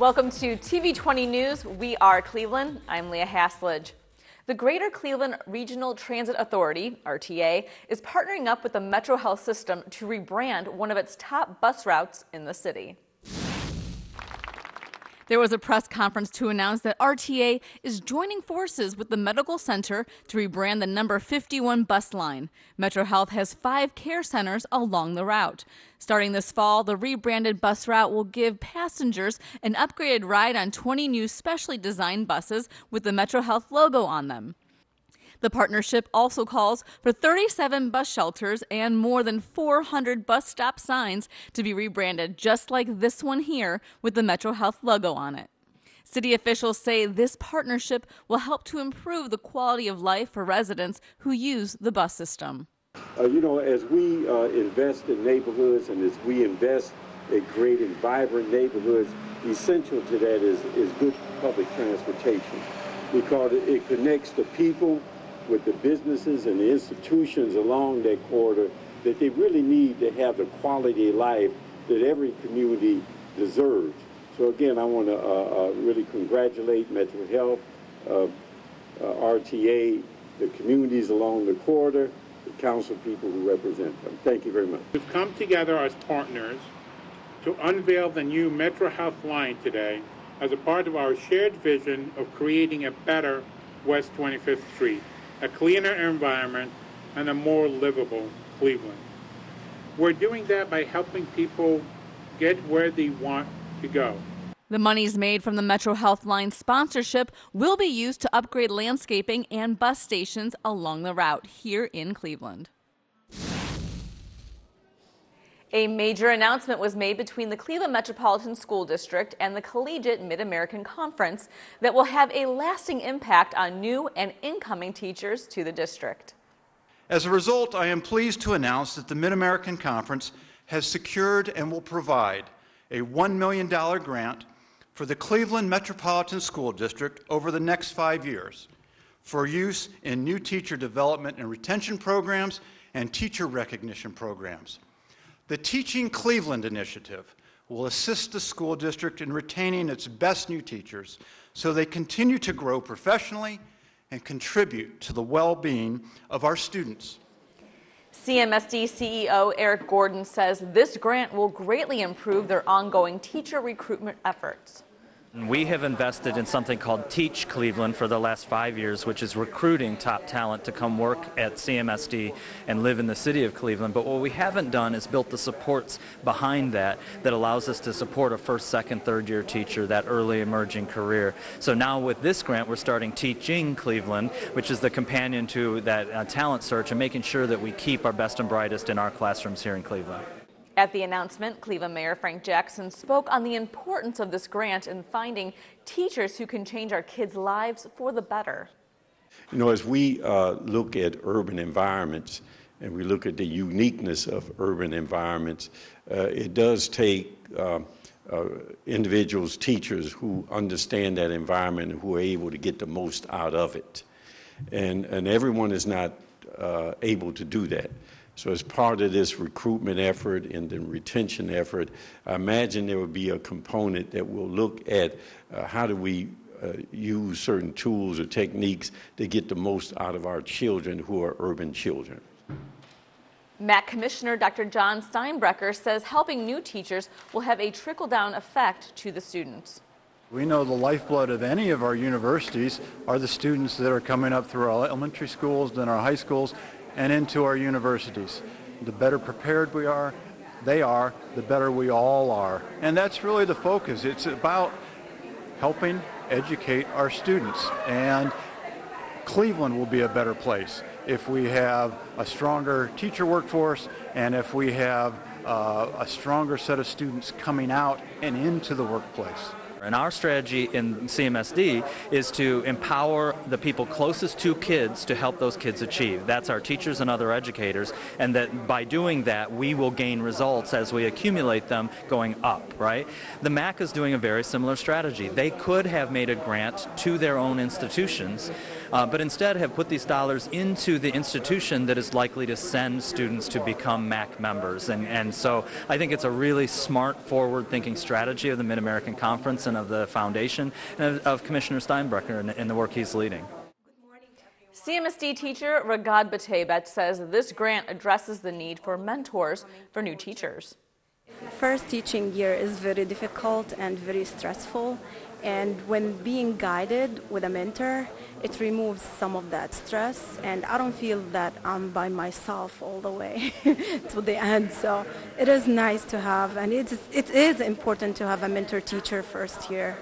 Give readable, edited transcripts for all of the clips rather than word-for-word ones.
Welcome to TV20 News. We are Cleveland. I'm Leah Haslage. The Greater Cleveland Regional Transit Authority, RTA, is partnering up with the Metro Health System to rebrand one of its top bus routes in the city. There was a press conference to announce that RTA is joining forces with the medical center to rebrand the number 51 bus line. Metro Health has 5 care centers along the route. Starting this fall, the rebranded bus route will give passengers an upgraded ride on 20 new specially designed buses with the Metro Health logo on them. The partnership also calls for 37 bus shelters and more than 400 bus stop signs to be rebranded, just like this one here with the Metro Health logo on it. City officials say this partnership will help to improve the quality of life for residents who use the bus system. As we invest in neighborhoods and as we invest in creating vibrant neighborhoods, essential to that is good public transportation, because it connects the people with the businesses and the institutions along that corridor that they really need to have the quality of life that every community deserves. So again, I want to really congratulate Metro Health, RTA, the communities along the corridor, the council people who represent them. Thank you very much. We've come together as partners to unveil the new Metro Health line today as a part of our shared vision of creating a better West 25th Street, a cleaner environment, and a more livable Cleveland. We're doing that by helping people get where they want to go. The monies made from the Metro Health line sponsorship will be used to upgrade landscaping and bus stations along the route here in Cleveland. A major announcement was made between the Cleveland Metropolitan School District and the Collegiate Mid-American Conference that will have a lasting impact on new and incoming teachers to the district. As a result, I am pleased to announce that the Mid-American Conference has secured and will provide a $1 million grant for the Cleveland Metropolitan School District over the next 5 years for use in new teacher development and retention programs and teacher recognition programs. The Teaching Cleveland initiative will assist the school district in retaining its best new teachers so they continue to grow professionally and contribute to the well-being of our students. CMSD CEO Eric Gordon says this grant will greatly improve their ongoing teacher recruitment efforts. We have invested in something called Teach Cleveland for the last 5 years, which is recruiting top talent to come work at CMSD and live in the city of Cleveland. But what we haven't done is built the supports behind that allows us to support a first, second, third year teacher, that early emerging career. So now with this grant, we're starting Teaching Cleveland, which is the companion to that talent search and making sure that we keep our best and brightest in our classrooms here in Cleveland. At the announcement, Cleveland Mayor Frank Jackson spoke on the importance of this grant in finding teachers who can change our kids' lives for the better. As we look at urban environments and we look at the uniqueness of urban environments, it does take individuals, teachers who understand that environment and who are able to get the most out of it. And everyone is not able to do that. So as part of this recruitment effort and the retention effort, I imagine there will be a component that will look at how do we use certain tools or techniques to get the most out of our children who are urban children. MAC Commissioner Dr. John Steinbrecher says helping new teachers will have a trickle-down effect to the students. We know the lifeblood of any of our universities are the students that are coming up through our elementary schools, then our high schools, and into our universities. The better prepared they are, the better we all are. And that's really the focus. It's about helping educate our students. And Cleveland will be a better place if we have a stronger teacher workforce and if we have a stronger set of students coming out and into the workplace. And our strategy in CMSD is to empower the people closest to kids to help those kids achieve. That's our teachers and other educators, and that by doing that, we will gain results as we accumulate them going up, right? The MAC is doing a very similar strategy. They could have made a grant to their own institutions, but instead have put these dollars into the institution that is likely to send students to become MAC members. And so I think it's a really smart, forward-thinking strategy of the Mid-American Conference, president of the foundation, and of Commissioner Steinbrecher in the work he's leading. CMSD teacher Ragad Batebet says this grant addresses the need for mentors for new teachers. First teaching year is very difficult and very stressful, and when being guided with a mentor, it removes some of that stress, and I don't feel that I'm by myself all the way to the end. So it is nice to have, and it is important to have a mentor teacher first year.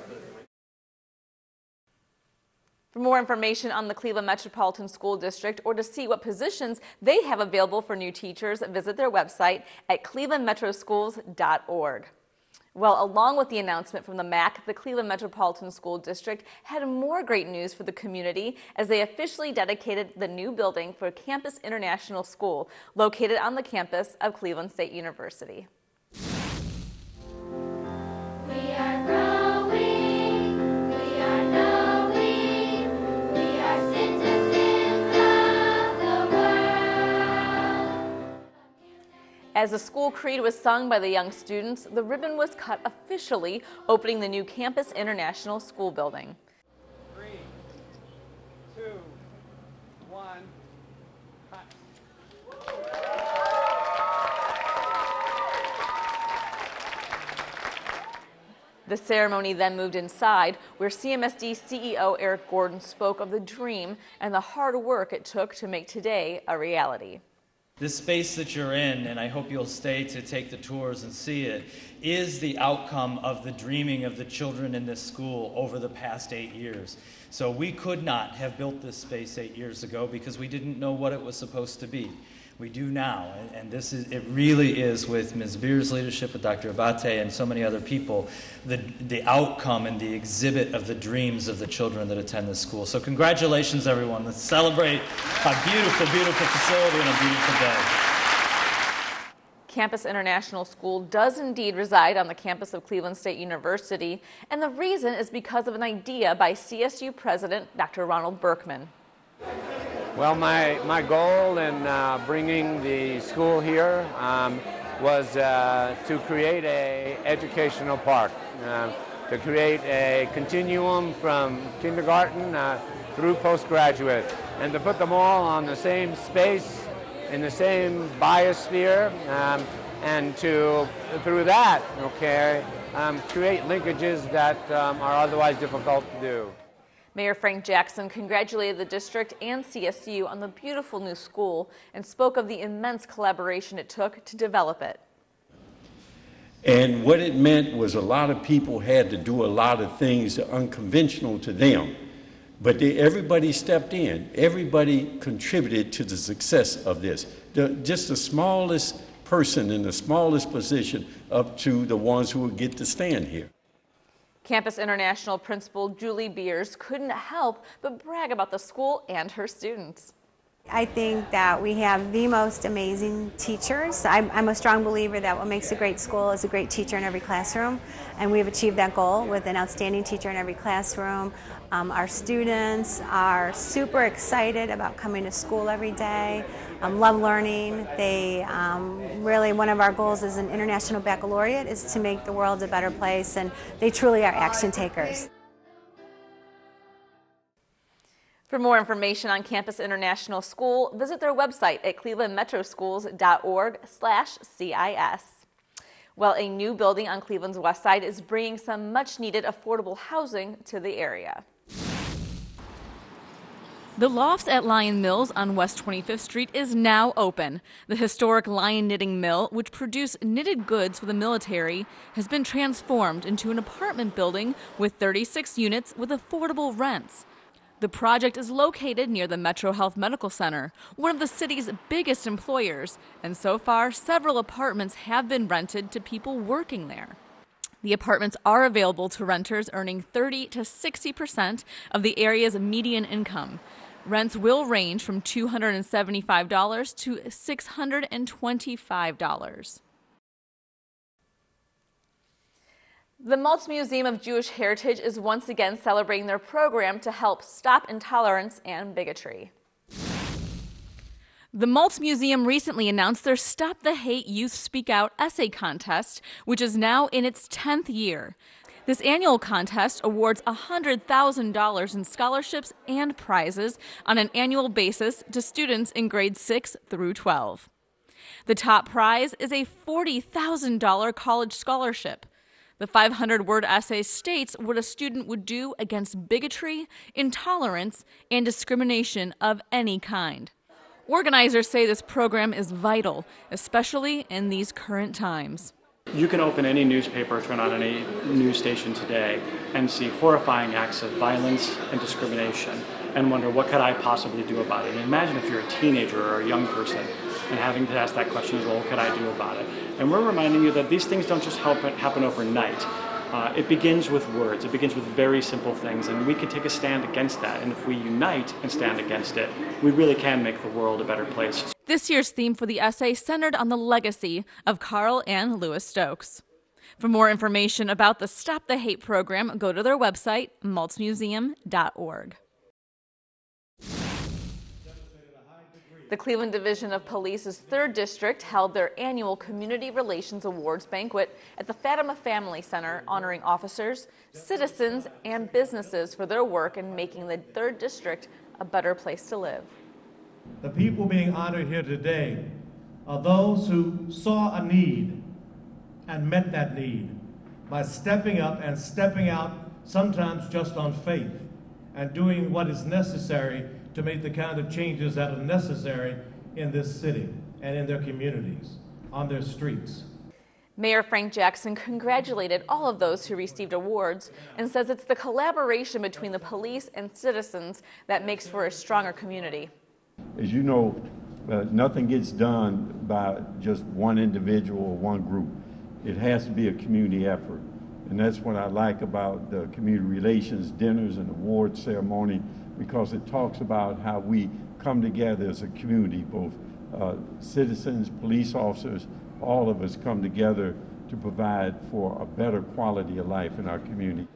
For more information on the Cleveland Metropolitan School District or to see what positions they have available for new teachers, visit their website at clevelandmetroschools.org. Well, along with the announcement from the MAC, the Cleveland Metropolitan School District had more great news for the community as they officially dedicated the new building for Campus International School, located on the campus of Cleveland State University. As the school creed was sung by the young students, the ribbon was cut officially, opening the new Campus International School building. 3, 2, 1, cut. The ceremony then moved inside, where CMSD CEO Eric Gordon spoke of the dream and the hard work it took to make today a reality. This space that you're in, and I hope you'll stay to take the tours and see it, is the outcome of the dreaming of the children in this school over the past 8 years. So we could not have built this space 8 years ago because we didn't know what it was supposed to be. We do now, and it really is, with Ms. Beer's leadership, with Dr. Abate and so many other people, the outcome and the exhibit of the dreams of the children that attend this school. So congratulations, everyone. Let's celebrate a beautiful, beautiful facility and a beautiful day. Campus International School does indeed reside on the campus of Cleveland State University, and the reason is because of an idea by CSU President Dr. Ronald Berkman. Well, my goal in bringing the school here was to create an educational park, to create a continuum from kindergarten through postgraduate, and to put them all on the same space, in the same biosphere, and to, through that, create linkages that are otherwise difficult to do. Mayor Frank Jackson congratulated the district and CSU on the beautiful new school and spoke of the immense collaboration it took to develop it. And what it meant was a lot of people had to do a lot of things unconventional to them. But everybody stepped in. Everybody contributed to the success of this. Just the smallest person in the smallest position up to the ones who would get to stand here. Campus International Principal Julie Beers couldn't help but brag about the school and her students. I think that we have the most amazing teachers. I'm a strong believer that what makes a great school is a great teacher in every classroom, and we've achieved that goal with an outstanding teacher in every classroom. Our students are super excited about coming to school every day, love learning. They really, one of our goals as an international baccalaureate is to make the world a better place, and they truly are action takers. For more information on Campus International School, visit their website at clevelandmetroschools.org/CIS. Well, a new building on Cleveland's west side is bringing some much-needed affordable housing to the area. The Lofts at Lion Mills on West 25th Street is now open. The historic Lion Knitting Mill, which produced knitted goods for the military, has been transformed into an apartment building with 36 units with affordable rents. The project is located near the Metro Health Medical Center, one of the city's biggest employers, and so far several apartments have been rented to people working there. The apartments are available to renters earning 30 to 60% of the area's median income. Rents will range from $275 to $625. The Maltz Museum of Jewish Heritage is once again celebrating their program to help stop intolerance and bigotry. The Maltz Museum recently announced their Stop the Hate Youth Speak Out essay contest, which is now in its 10th year. This annual contest awards $100,000 in scholarships and prizes on an annual basis to students in grades 6 through 12. The top prize is a $40,000 college scholarship. The 500-word essay states what a student would do against bigotry, intolerance, and discrimination of any kind. Organizers say this program is vital, especially in these current times. You can open any newspaper, turn on any news station today, and see horrifying acts of violence and discrimination and wonder, what could I possibly do about it? And imagine if you're a teenager or a young person and having to ask that question as well, what could I do about it? And we're reminding you that these things don't just happen overnight. It begins with words. It begins with very simple things, and we can take a stand against that. And if we unite and stand against it, we really can make the world a better place. This year's theme for the essay centered on the legacy of Carl and Louis Stokes. For more information about the Stop the Hate program, go to their website, maltzmuseum.org. The Cleveland Division of Police's 3rd District held their annual Community Relations Awards banquet at the Fatima Family Center, honoring officers, citizens, and businesses for their work in making the 3rd District a better place to live. The people being honored here today are those who saw a need and met that need by stepping up and stepping out, sometimes just on faith, and doing what is necessary to make the kind of changes that are necessary in this city and in their communities, on their streets. Mayor Frank Jackson congratulated all of those who received awards and says it's the collaboration between the police and citizens that makes for a stronger community. As you know, nothing gets done by just one individual or one group. It has to be a community effort. And that's what I like about the community relations dinners and award ceremony, because it talks about how we come together as a community, both citizens, police officers, all of us come together to provide for a better quality of life in our community.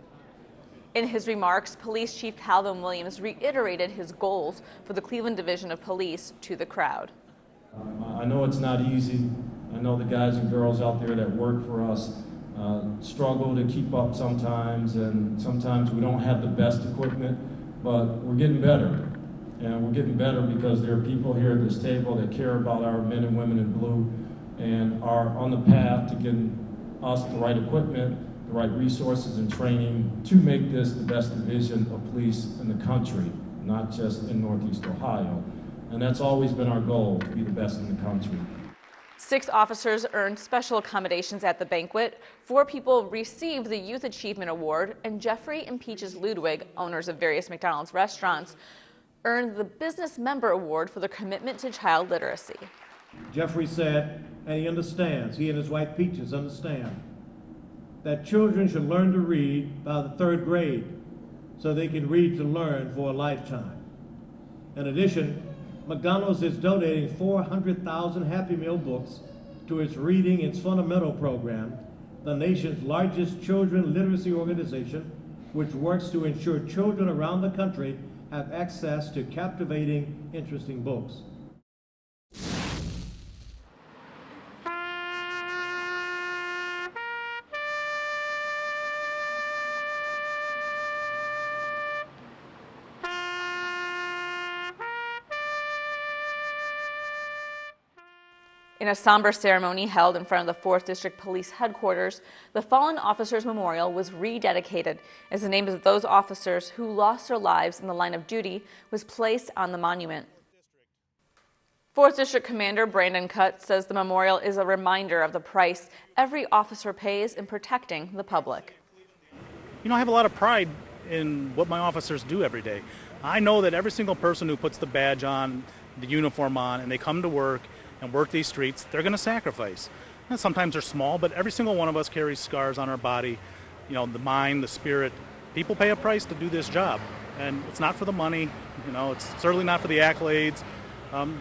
In his remarks, Police Chief Calvin Williams reiterated his goals for the Cleveland Division of Police to the crowd. I know it's not easy. I know the guys and girls out there that work for us struggle to keep up sometimes, and sometimes we don't have the best equipment, but we're getting better. And we're getting better because there are people here at this table that care about our men and women in blue and are on the path to getting us the right equipment, the right resources and training to make this the best division of police in the country, not just in Northeast Ohio. And that's always been our goal, to be the best in the country. 6 officers earned special accommodations at the banquet. 4 people received the Youth Achievement Award, and Jeffrey and Peaches Ludwig, owners of various McDonald's restaurants, earned the Business Member Award for their commitment to child literacy. Jeffrey said, and he understands, he and his wife Peaches understand, that children should learn to read by the 3rd grade so they can read to learn for a lifetime. In addition, McDonald's is donating 400,000 Happy Meal books to its Reading Its Fundamental program, the nation's largest children literacy organization, which works to ensure children around the country have access to captivating, interesting books. In a somber ceremony held in front of the 4th District Police Headquarters, the Fallen Officers Memorial was rededicated as the names of those officers who lost their lives in the line of duty was placed on the monument. 4th District Commander Brandon Cutt says the memorial is a reminder of the price every officer pays in protecting the public. You know, I have a lot of pride in what my officers do every day. I know that every single person who puts the badge on, the uniform on, and they come to work and work these streets, they're going to sacrifice. And sometimes they're small, but every single one of us carries scars on our body, you know, the mind, the spirit. People pay a price to do this job, and it's not for the money, you know, it's certainly not for the accolades.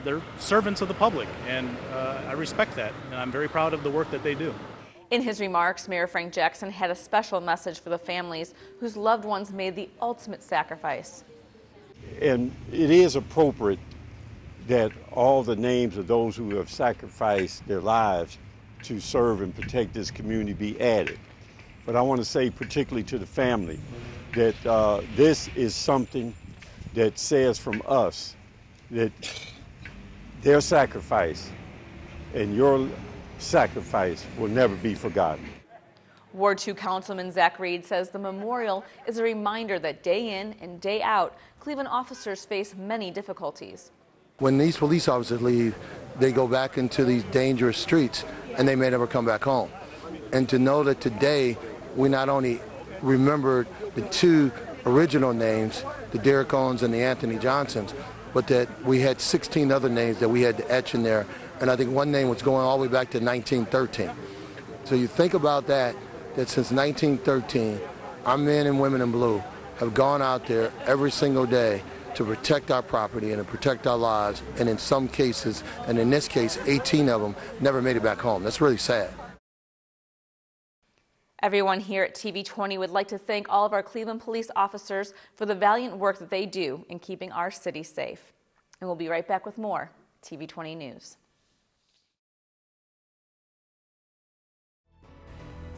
They're servants of the public, and I respect that, and I'm very proud of the work that they do. In his remarks, Mayor Frank Jackson had a special message for the families whose loved ones made the ultimate sacrifice. And it is appropriate that all the names of those who have sacrificed their lives to serve and protect this community be added. But I want to say particularly to the family that this is something that says from us that their sacrifice and your sacrifice will never be forgotten. Ward 2 Councilman Zach Reed says the memorial is a reminder that day in and day out, Cleveland officers face many difficulties. When these police officers leave, they go back into these dangerous streets and they may never come back home. And to know that today we not only remembered the two original names, the Derrick Owens and the Anthony Johnsons, but that we had 16 other names that we had to etch in there. And I think one name was going all the way back to 1913. So you think about that since 1913, our men and women in blue have gone out there every single day to protect our property and to protect our lives. And in some cases, and in this case, 18 of them never made it back home. That's really sad. Everyone here at TV20 would like to thank all of our Cleveland police officers for the valiant work that they do in keeping our city safe. And we'll be right back with more TV20 News.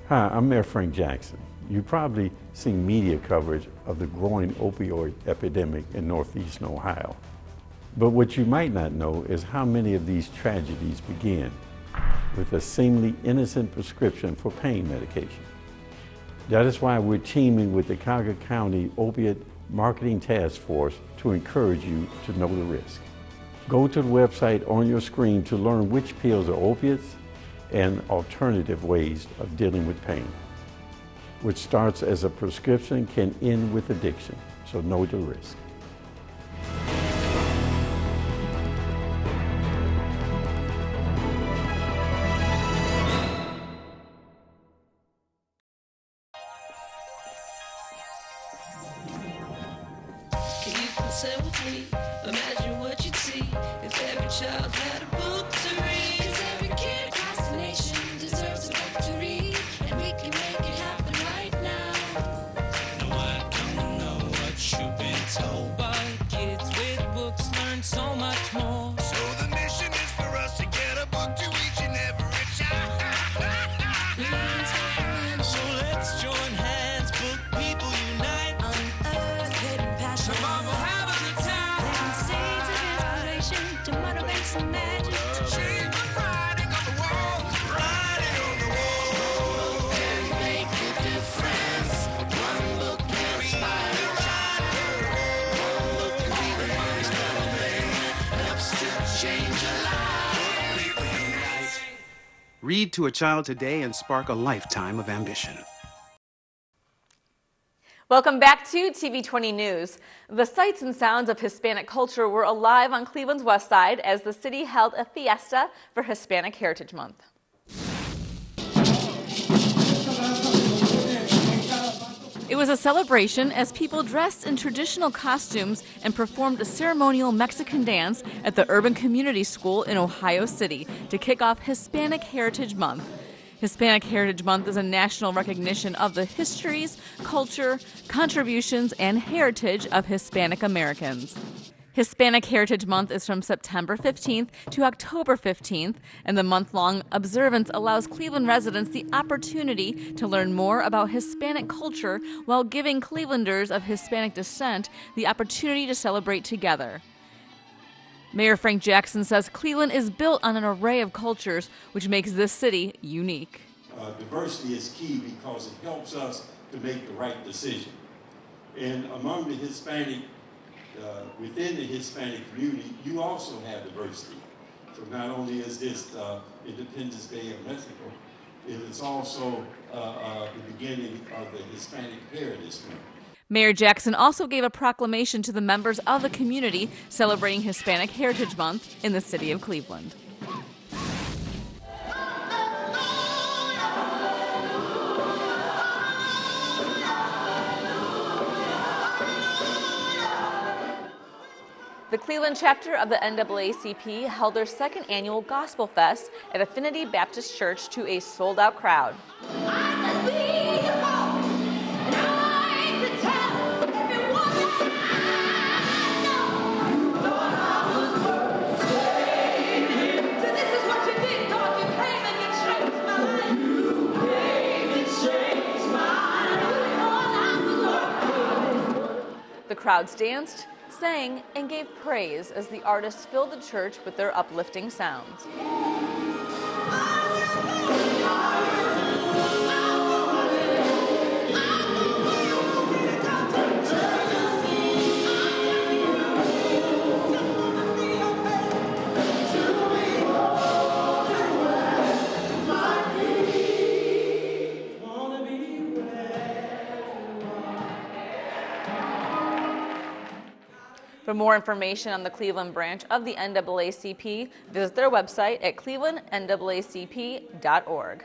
Hi, I'm Mayor Frank Jackson. You've probably seen media coverage of the growing opioid epidemic in northeastern Ohio. But what you might not know is how many of these tragedies begin with a seemingly innocent prescription for pain medication. That is why we're teaming with the Cuyahoga County Opiate Marketing Task Force to encourage you to know the risk. Go to the website on your screen to learn which pills are opiates and alternative ways of dealing with pain. Which starts as a prescription can end with addiction, so know the risk. Sit with me, imagine what you'd see if every child had a book to read. 'Cause every kid across the nation deserves a book to read, and we can make it happen right now. No, I don't know what you've been told, but kids with books learn so much more. So the mission is for us to get a book to each and every child. So let's join hands, book people unite, unearth hidden passion. To motivate some magic, to change the writing on the wall, writing on the wall, and make a difference. One book can inspire a child. One book can be the first thing that helps to change a life. Read to a child today and spark a lifetime of ambition. Welcome back to TV20 News. The sights and sounds of Hispanic culture were alive on Cleveland's west side as the city held a fiesta for Hispanic Heritage Month. It was a celebration as people dressed in traditional costumes and performed a ceremonial Mexican dance at the Urban Community School in Ohio City to kick off Hispanic Heritage Month. Hispanic Heritage Month is a national recognition of the histories, culture, contributions, and heritage of Hispanic Americans. Hispanic Heritage Month is from September 15th to October 15th, and the month-long observance allows Cleveland residents the opportunity to learn more about Hispanic culture while giving Clevelanders of Hispanic descent the opportunity to celebrate together. Mayor Frank Jackson says Cleveland is built on an array of cultures, which makes this city unique. Diversity is key because it helps us to make the right decision. And among the Hispanic, within the Hispanic community, you also have diversity. So not only is this Independence Day of Mexico, it is also the beginning of the Hispanic Heritage Month. Mayor Jackson also gave a proclamation to the members of the community celebrating Hispanic Heritage Month in the city of Cleveland. The Cleveland chapter of the NAACP held their second annual Gospel Fest at Affinity Baptist Church to a sold-out crowd. crowds danced, sang, and gave praise as the artists filled the church with their uplifting sounds. For more information on the Cleveland branch of the NAACP, visit their website at clevelandnaacp.org.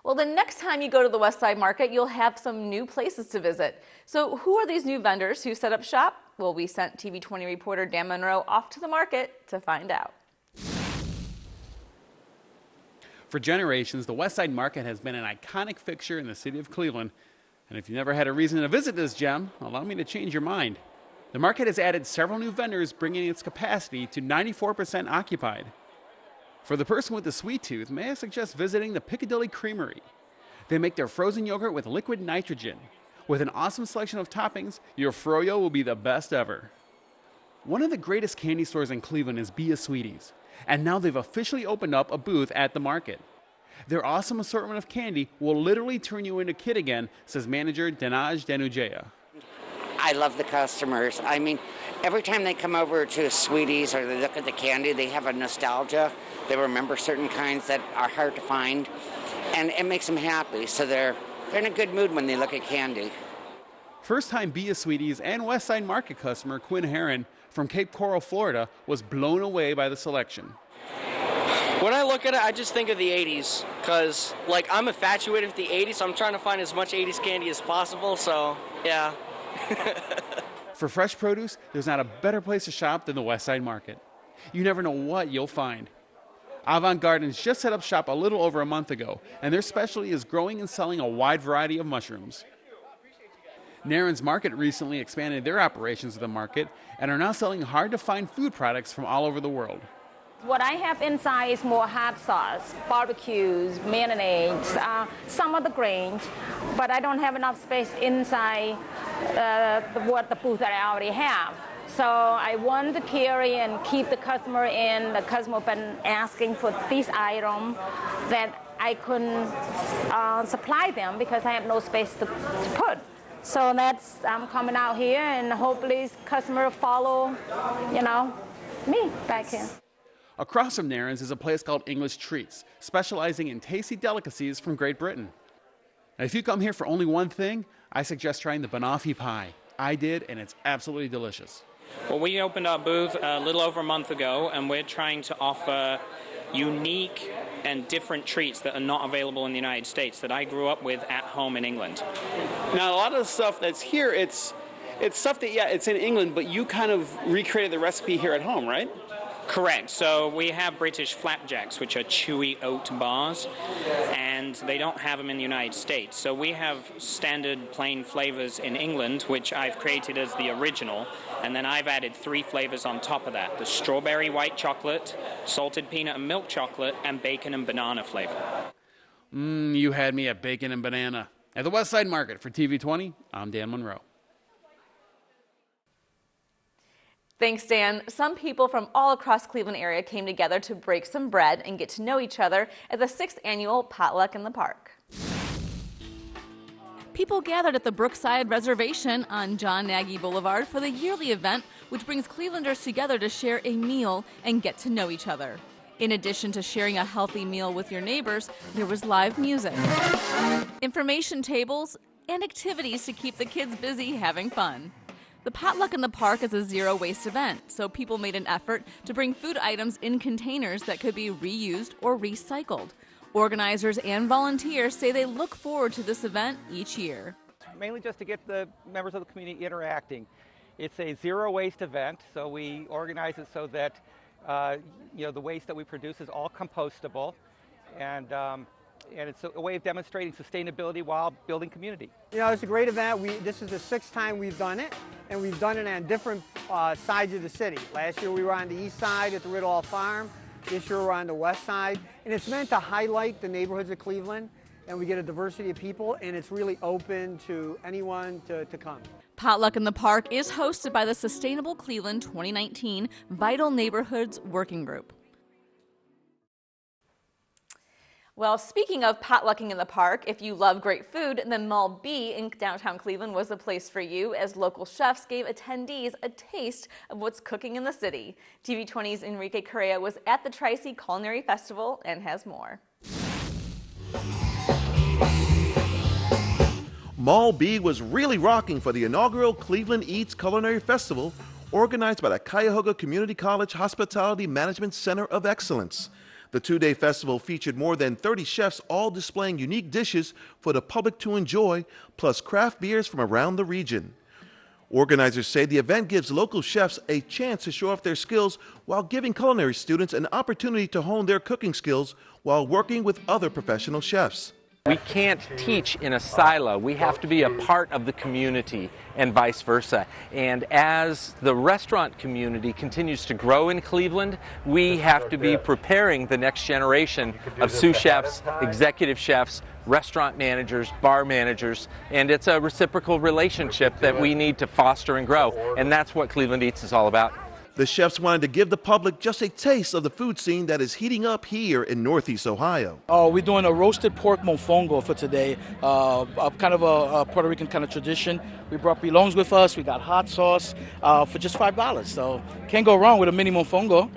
Well, the next time you go to the West Side Market, you'll have some new places to visit. So who are these new vendors who set up shop? Well, we sent TV20 reporter Dan Monroe off to the market to find out. For generations, the West Side Market has been an iconic fixture in the city of Cleveland. And if you've never had a reason to visit this gem, allow me to change your mind. The market has added several new vendors, bringing its capacity to 94% occupied. For the person with a sweet tooth, may I suggest visiting the Piccadilly Creamery. They make their frozen yogurt with liquid nitrogen. With an awesome selection of toppings, your froyo will be the best ever. One of the greatest candy stores in Cleveland is Be a Sweeties, and now they've officially opened up a booth at the market. Their awesome assortment of candy will literally turn you into a kid again, says manager Danaj Danujaya. I love the customers. I mean, every time they come over to Sweeties or they look at the candy, they have a nostalgia. They remember certain kinds that are hard to find, and it makes them happy. So they're in a good mood when they look at candy. First-time Be a Sweeties and West Side Market customer Quinn Herron from Cape Coral, Florida, was blown away by the selection. When I look at it, I just think of the 80s, because, like, I'm infatuated with the 80s, so I'm trying to find as much 80s candy as possible, so, yeah. For fresh produce, there's not a better place to shop than the West Side Market. You never know what you'll find. Avant Gardens just set up shop a little over a month ago, and their specialty is growing and selling a wide variety of mushrooms. Nairn's Market recently expanded their operations at the market and are now selling hard-to-find food products from all over the world. What I have inside is more hot sauce, barbecues, mayonnaise, some of the grains, but I don't have enough space inside the booth that I already have. So I want to carry and keep the customer in. The customer have been asking for these items that I couldn't supply them because I have no space to put. So that's I'm coming out here, and hopefully customer follow, me back here. Across from Nairn's is a place called English Treats, specializing in tasty delicacies from Great Britain. Now, if you come here for only one thing, I suggest trying the banoffee pie. I did, and it's absolutely delicious. Well, we opened our booth a little over a month ago, and we're trying to offer unique and different treats that are not available in the United States that I grew up with at home in England. Now, a lot of the stuff that's here, it's stuff that, yeah, it's in England, but you kind of recreated the recipe here at home, right? Correct. So we have British flapjacks, which are chewy oat bars, and they don't have them in the United States. So we have standard plain flavors in England, which I've created as the original, and then I've added 3 flavors on top of that: the strawberry white chocolate, salted peanut and milk chocolate, and bacon and banana flavor. You had me at bacon and banana. At the West Side Market for TV20, I'm Dan Monroe. Thanks, Dan. Some people from all across Cleveland area came together to break some bread and get to know each other at the 6th annual Potluck in the Park. People gathered at the Brookside Reservation on John Nagy Boulevard for the yearly event, which brings Clevelanders together to share a meal and get to know each other. In addition to sharing a healthy meal with your neighbors, there was live music, information tables, and activities to keep the kids busy having fun. The Potluck in the Park is a zero-waste event, so people made an effort to bring food items in containers that could be reused or recycled. Organizers and volunteers say they look forward to this event each year. Mainly just to get the members of the community interacting. It's a zero-waste event, so we organize it so that the waste that we produce is all compostable, and it's a way of demonstrating sustainability while building community. It's a great event. This is the 6th time we've done it, and we've done it on different sides of the city. Last year we were on the east side at the Riddle Farm. This year we're on the west side, and it's meant to highlight the neighborhoods of Cleveland and we get a diversity of people, and it's really open to anyone to come. Potluck in the Park is hosted by the Sustainable Cleveland 2019 Vital Neighborhoods Working Group. Well, speaking of potlucking in the park, if you love great food, then Mall B in downtown Cleveland was the place for you, as local chefs gave attendees a taste of what's cooking in the city. TV20's Enrique Correa was at the Tri-C Culinary Festival and has more. Mall B was really rocking for the inaugural Cleveland Eats Culinary Festival, organized by the Cuyahoga Community College Hospitality Management Center of Excellence. The two-day festival featured more than 30 chefs, all displaying unique dishes for the public to enjoy, plus craft beers from around the region. Organizers say the event gives local chefs a chance to show off their skills while giving culinary students an opportunity to hone their cooking skills while working with other professional chefs. We can't teach in a silo. We have to be a part of the community and vice versa. And as the restaurant community continues to grow in Cleveland, we have to be preparing the next generation of sous chefs, executive chefs, restaurant managers, bar managers, and it's a reciprocal relationship that we need to foster and grow. And that's what Cleveland Eats is all about. The chefs wanted to give the public just a taste of the food scene that is heating up here in Northeast Ohio. We're doing a roasted pork mofongo for today, kind of a Puerto Rican kind of tradition. We brought pilons with us. We got hot sauce for just $5. So can't go wrong with a mini mofongo.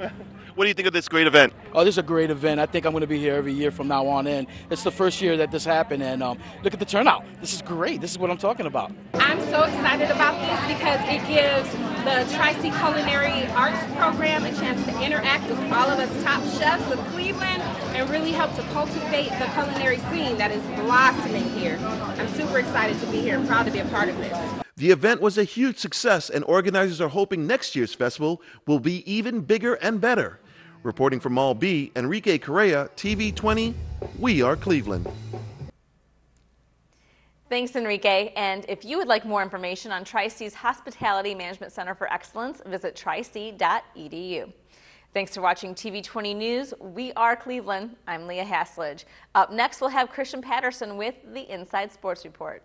What do you think of this great event? Oh, this is a great event. I think I'm going to be here every year from now on in. It's the first year that this happened, and look at the turnout. This is great. This is what I'm talking about. I'm so excited about this because it gives the Tri-C Culinary Arts Program a chance to interact with all of us top chefs of Cleveland and really help to cultivate the culinary scene that is blossoming here. I'm super excited to be here and proud to be a part of this. The event was a huge success, and organizers are hoping next year's festival will be even bigger and better. Reporting from Mall B, Enrique Correa, TV20, We Are Cleveland. Thanks, Enrique. And if you would like more information on Tri-C's Hospitality Management Center for Excellence, visit tric.edu. Thanks for watching TV20 News. We Are Cleveland. I'm Leah Haslage. Up next, we'll have Christian Patterson with the Inside Sports Report.